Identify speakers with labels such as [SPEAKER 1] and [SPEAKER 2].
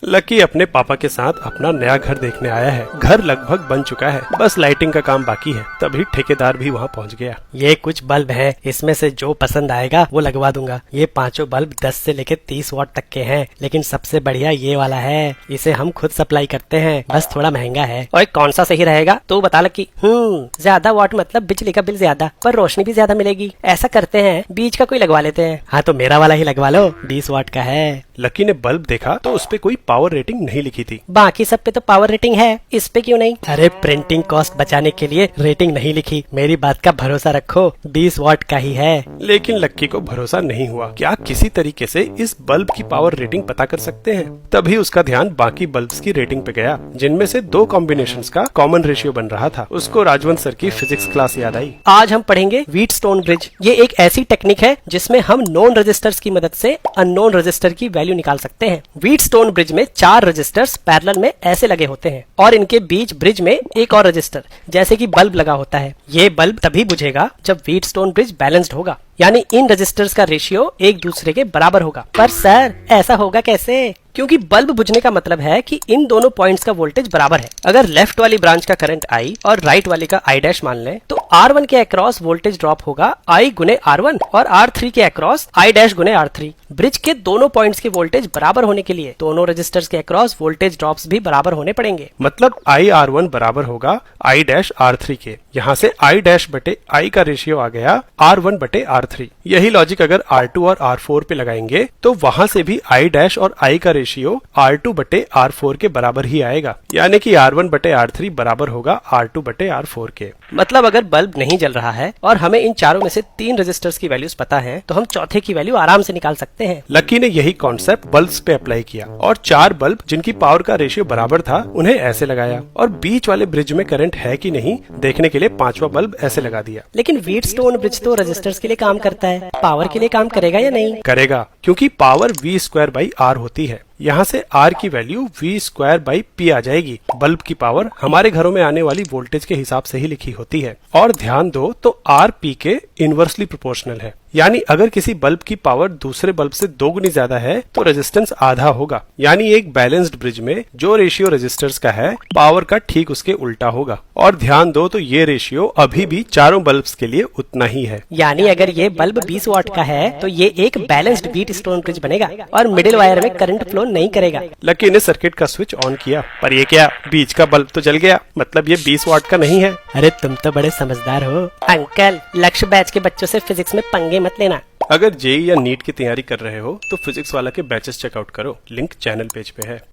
[SPEAKER 1] Lucky अपने पापा के साथ अपना नया घर देखने आया है। घर लगभग बन चुका है, बस लाइटिंग का काम बाकी है। तभी ठेकेदार भी वहाँ पहुँच गया।
[SPEAKER 2] ये कुछ बल्ब हैं, इसमें से जो पसंद आएगा वो लगवा दूंगा। ये पांचों बल्ब 10 से लेकर 30 वाट तक के हैं, लेकिन सबसे बढ़िया ये वाला है। इसे हम खुद सप्लाई करते हैं, बस थोड़ा महंगा है। और कौन सा सही रहेगा तो बता लकी। ज्यादा वाट मतलब बिजली का बिल ज्यादा, पर रोशनी भी ज्यादा मिलेगी। ऐसा करते हैं, बीच का कोई लगवा लेते हैं। हाँ तो मेरा वाला ही लगवा लो, 20 वाट का है।
[SPEAKER 1] लकी ने बल्ब देखा तो उस पे कोई पावर रेटिंग नहीं लिखी थी।
[SPEAKER 2] बाकी सब पे तो पावर रेटिंग है, इस पे क्यों नहीं? अरे प्रिंटिंग कॉस्ट बचाने के लिए रेटिंग नहीं लिखी। मेरी बात का भरोसा रखो, 20 वाट का ही है।
[SPEAKER 1] लेकिन लक्की को भरोसा नहीं हुआ। क्या किसी तरीके से इस बल्ब की पावर रेटिंग पता कर सकते हैं? तभी उसका ध्यान बाकी बल्ब्स की रेटिंग पे गया, जिनमें से दो कॉम्बिनेशंस का कॉमन रेशियो बन रहा था। उसको राजवंत सर की फिजिक्स क्लास याद आई।
[SPEAKER 2] आज हम पढ़ेंगे व्हीटस्टोन ब्रिज। ये एक ऐसी टेक्निक है जिसमें हम नोन रजिस्टर्स की मदद से अननोन रजिस्टर की वैल्यू निकाल सकते हैं। व्हीटस्टोन ब्रिज में 4 रजिस्टर्स पैरेलल में ऐसे लगे होते हैं और इनके बीच ब्रिज में एक और रजिस्टर जैसे कि बल्ब लगा होता है। ये बल्ब तभी बुझेगा जब व्हीटस्टोन ब्रिज बैलेंस्ड होगा, यानी इन रजिस्टर्स का रेशियो एक दूसरे के बराबर होगा। पर सर ऐसा होगा कैसे? क्योंकि बल्ब बुझने का मतलब है कि इन दोनों पॉइंट्स का वोल्टेज बराबर है। अगर लेफ्ट वाली ब्रांच का करंट I और राइट वाली का I' मान लें, तो R1 के अक्रॉस वोल्टेज ड्रॉप होगा I गुने R1 और R3 के अक्रॉस I' गुने R3। ब्रिज के दोनों पॉइंट्स के वोल्टेज बराबर होने के लिए दोनों रजिस्टर्स के अक्रॉस वोल्टेज ड्रॉप्स भी बराबर होने पड़ेंगे।
[SPEAKER 1] मतलब I_R1 बराबर होगा I'(R3) के। यहाँ से I' बटे I का रेशियो आ गया R1 बटे R3। यही लॉजिक अगर R2 और R4 पे लगाएंगे तो वहाँ से भी I' और I का रेशियो R2 बटे R4 के बराबर ही आएगा, यानी कि R1 बटे R3 बराबर होगा R2 बटे R4 के।
[SPEAKER 2] मतलब अगर बल्ब नहीं जल रहा है और हमें इन चारों में से 3 रजिस्टर्स की वैल्यूज पता है, तो हम चौथे की वैल्यू आराम से निकाल सकते हैं।
[SPEAKER 1] लकी ने यही कॉन्सेप्ट बल्ब्स पे अप्लाई किया और 4 बल्ब जिनकी पावर का रेशियो बराबर था उन्हें ऐसे लगाया, और बीच वाले ब्रिज में करंट है कि नहीं देखने के लिए 5वां बल्ब ऐसे लगा दिया।
[SPEAKER 2] लेकिन व्हीटस्टोन ब्रिज तो रजिस्टर्स के लिए काम करता है, पावर के लिए काम करेगा या नहीं?
[SPEAKER 1] करेगा, क्योंकि पावर V²/R होती है। यहाँ से R की वैल्यू V²/P आ जाएगी। बल्ब की पावर हमारे घरों में आने वाली वोल्टेज के हिसाब से ही लिखी होती है, और ध्यान दो तो R P के इनवर्सली प्रोपोर्शनल है। यानी अगर किसी बल्ब की पावर दूसरे बल्ब से 2 गुनी ज्यादा है तो रेजिस्टेंस आधा होगा। यानी एक बैलेंस्ड ब्रिज में जो रेशियो रेजिस्टर्स का है, पावर का ठीक उसके उल्टा होगा। और ध्यान दो तो ये रेशियो अभी भी चारों बल्ब्स के लिए उतना ही है।
[SPEAKER 2] यानी अगर ये बल्ब 20 वाट का है तो ये एक बैलेंस्ड व्हीटस्टोन ब्रिज बनेगा और मिडिल वायर में करंट फ्लो नहीं करेगा।
[SPEAKER 1] लकी ने सर्किट का स्विच ऑन किया, पर ये क्या, बीच का बल्ब तो जल गया। मतलब ये 20 वाट का नहीं है।
[SPEAKER 2] अरे तुम तो बड़े समझदार हो। अंकल, लक्ष्य बैच के बच्चों से फिजिक्स में पंगे मत लेना।
[SPEAKER 1] अगर जेईई या नीट की तैयारी कर रहे हो तो फिजिक्स वाला के बैचेस चेकआउट करो, लिंक चैनल पेज पे है।